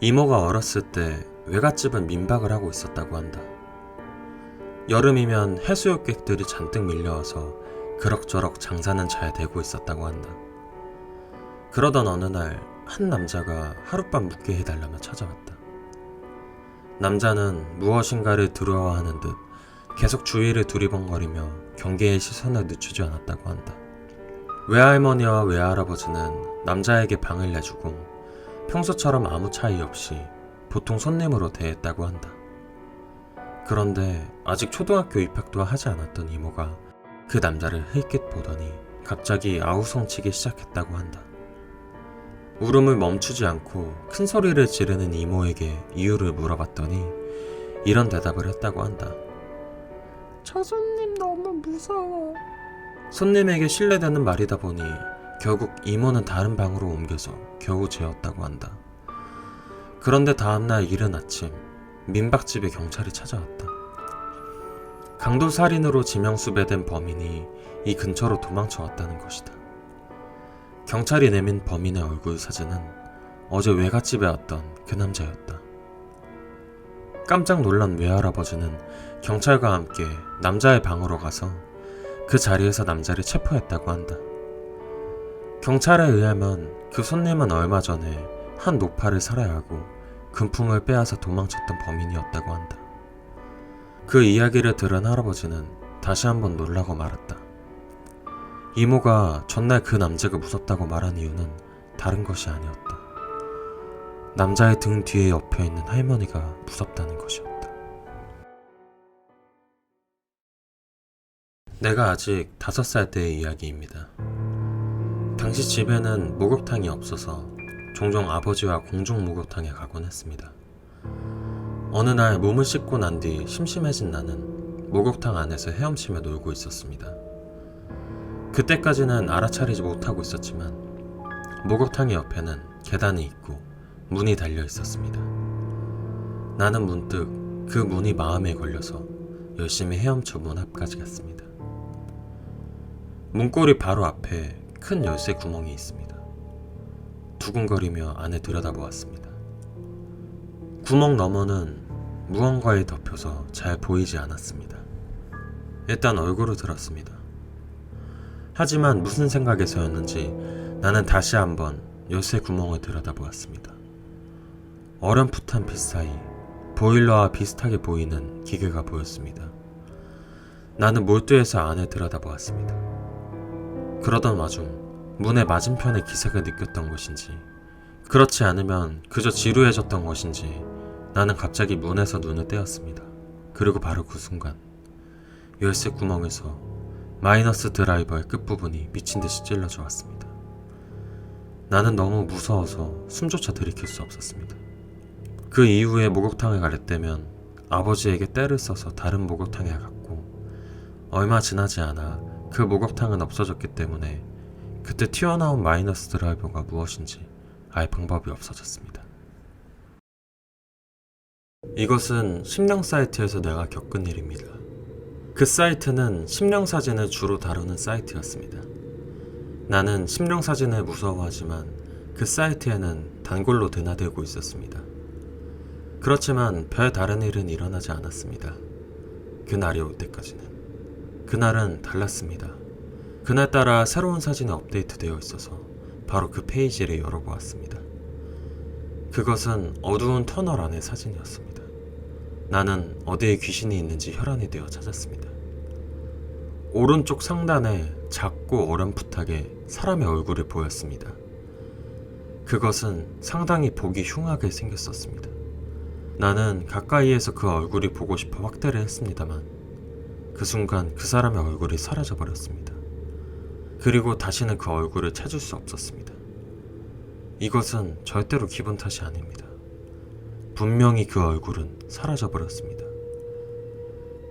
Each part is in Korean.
이모가 어렸을 때 외갓집은 민박을 하고 있었다고 한다. 여름이면 해수욕객들이 잔뜩 밀려와서 그럭저럭 장사는 잘 되고 있었다고 한다. 그러던 어느 날 한 남자가 하룻밤 묵게 해달라며 찾아왔다. 남자는 무엇인가를 두려워하는 듯 계속 주위를 두리번거리며 경계의 시선을 늦추지 않았다고 한다. 외할머니와 외할아버지는 남자에게 방을 내주고 평소처럼 아무 차이 없이 보통 손님으로 대했다고 한다. 그런데 아직 초등학교 입학도 하지 않았던 이모가 그 남자를 흘끗 보더니 갑자기 아우성치기 시작했다고 한다. 울음을 멈추지 않고 큰 소리를 지르는 이모에게 이유를 물어봤더니 이런 대답을 했다고 한다. 저 손님 너무 무서워. 손님에게 실례되는 말이다 보니 결국 이모는 다른 방으로 옮겨서 겨우 재웠다고 한다. 그런데 다음날 이른 아침 민박집에 경찰이 찾아왔다. 강도살인으로 지명수배된 범인이 이 근처로 도망쳐왔다는 것이다. 경찰이 내민 범인의 얼굴 사진은 어제 외갓집에 왔던 그 남자였다. 깜짝 놀란 외할아버지는 경찰과 함께 남자의 방으로 가서 그 자리에서 남자를 체포했다고 한다. 경찰에 의하면 그 손님은 얼마 전에 한 노파를 살해하고 금품을 빼앗아 도망쳤던 범인이었다고 한다. 그 이야기를 들은 할아버지는 다시 한번 놀라고 말았다. 이모가 전날 그 남자가 무섭다고 말한 이유는 다른 것이 아니었다. 남자의 등 뒤에 엎여있는 할머니가 무섭다는 것이었다. 내가 아직 5살 때의 이야기입니다. 당시 집에는 목욕탕이 없어서 종종 아버지와 공중 목욕탕에 가곤 했습니다. 어느 날 몸을 씻고 난 뒤 심심해진 나는 목욕탕 안에서 헤엄치며 놀고 있었습니다. 그때까지는 알아차리지 못하고 있었지만 목욕탕의 옆에는 계단이 있고 문이 달려 있었습니다. 나는 문득 그 문이 마음에 걸려서 열심히 헤엄쳐 문 앞까지 갔습니다. 문고리 바로 앞에 큰 열쇠 구멍이 있습니다. 두근거리며 안에 들여다보았습니다. 구멍 너머는 무언가에 덮여서 잘 보이지 않았습니다. 일단 얼굴을 들었습니다. 하지만 무슨 생각에서였는지 나는 다시 한번 열쇠 구멍을 들여다보았습니다. 어렴풋한 빛 사이 보일러와 비슷하게 보이는 기계가 보였습니다. 나는 몰두해서 안을 들여다보았습니다. 그러던 와중 문의 맞은편에 기색을 느꼈던 것인지 그렇지 않으면 그저 지루해졌던 것인지 나는 갑자기 문에서 눈을 떼었습니다. 그리고 바로 그 순간 열쇠 구멍에서 마이너스 드라이버의 끝부분이 미친듯이 찔러져 왔습니다. 나는 너무 무서워서 숨조차 들이킬 수 없었습니다. 그 이후에 목욕탕을 갈 때면 아버지에게 떼를 써서 다른 목욕탕에 갔고 얼마 지나지 않아 그 목욕탕은 없어졌기 때문에 그때 튀어나온 마이너스 드라이버가 무엇인지 알 방법이 없어졌습니다. 이것은 심령 사이트에서 내가 겪은 일입니다. 그 사이트는 심령 사진을 주로 다루는 사이트였습니다. 나는 심령 사진을 무서워하지만 그 사이트에는 단골로 드나들고 있었습니다. 그렇지만 별 다른 일은 일어나지 않았습니다. 그날이 올 때까지는. 그날은 달랐습니다. 그날따라 새로운 사진이 업데이트되어 있어서 바로 그 페이지를 열어보았습니다. 그것은 어두운 터널 안의 사진이었습니다. 나는 어디에 귀신이 있는지 혈안이 되어 찾았습니다. 오른쪽 상단에 작고 어렴풋하게 사람의 얼굴이 보였습니다. 그것은 상당히 보기 흉하게 생겼었습니다. 나는 가까이에서 그 얼굴이 보고 싶어 확대를 했습니다만 그 순간 그 사람의 얼굴이 사라져버렸습니다. 그리고 다시는 그 얼굴을 찾을 수 없었습니다. 이것은 절대로 기분 탓이 아닙니다. 분명히 그 얼굴은 사라져버렸습니다.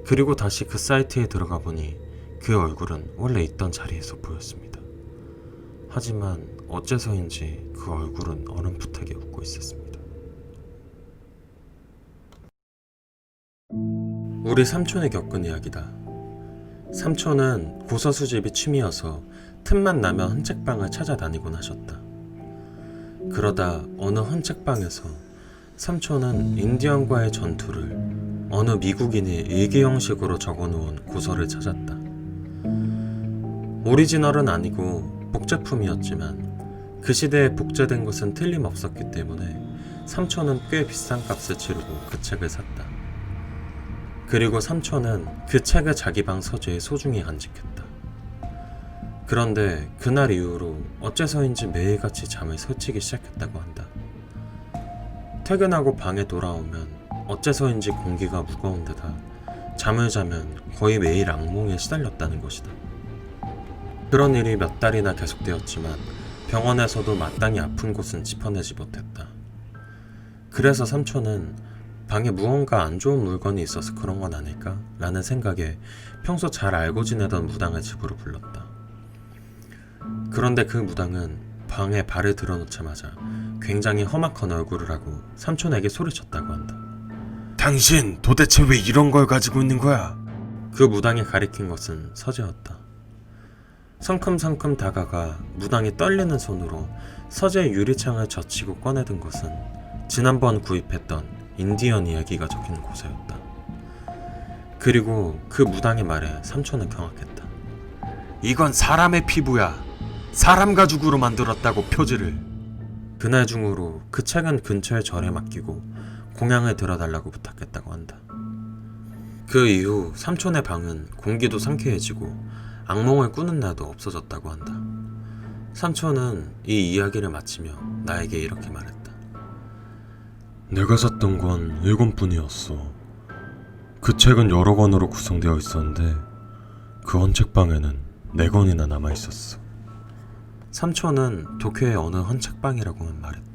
그리고 다시 그 사이트에 들어가 보니 그 얼굴은 원래 있던 자리에서 보였습니다. 하지만 어째서인지 그 얼굴은 어렴풋하게 웃고 있었습니다. 우리 삼촌이 겪은 이야기다. 삼촌은 고서 수집이 취미여서 틈만 나면 헌책방을 찾아다니곤 하셨다. 그러다 어느 헌책방에서 삼촌은 인디언과의 전투를 어느 미국인이 일기 형식으로 적어놓은 고서를 찾았다. 오리지널은 아니고 복제품이었지만 그 시대에 복제된 것은 틀림없었기 때문에 삼촌은 꽤 비싼 값을 치르고 그 책을 샀다. 그리고 삼촌은 그 책을 자기 방 서재에 소중히 간직했다. 그런데 그날 이후로 어째서인지 매일같이 잠을 설치기 시작했다고 한다. 퇴근하고 방에 돌아오면 어째서인지 공기가 무거운 데다 잠을 자면 거의 매일 악몽에 시달렸다는 것이다. 그런 일이 몇 달이나 계속되었지만 병원에서도 마땅히 아픈 곳은 짚어내지 못했다. 그래서 삼촌은 방에 무언가 안 좋은 물건이 있어서 그런 건 아닐까? 라는 생각에 평소 잘 알고 지내던 무당을 집으로 불렀다. 그런데 그 무당은 방에 발을 들어놓자마자 굉장히 험악한 얼굴을 하고 삼촌에게 소리쳤다고 한다. 당신 도대체 왜 이런 걸 가지고 있는 거야? 그 무당이 가리킨 것은 서재였다. 성큼성큼 다가가 무당이 떨리는 손으로 서재 유리창을 젖히고 꺼내든 것은 지난번 구입했던 인디언 이야기가 적힌 고서였다. 그리고 그 무당의 말에 삼촌은 경악했다. 이건 사람의 피부야. 사람 가죽으로 만들었다고 표지를. 그날 중으로 그 책은 근처의 절에 맡기고 공양을 들어달라고 부탁했다고 한다. 그 이후 삼촌의 방은 공기도 상쾌해지고 악몽을 꾸는 날도 없어졌다고 한다. 삼촌은 이 이야기를 마치며 나에게 이렇게 말했다. 내가 샀던 건 7권뿐이었어. 그 책은 여러 권으로 구성되어 있었는데 그 헌책방에는 4권이나 남아있었어. 삼촌은 도쿄의 어느 헌책방이라고만 말했다.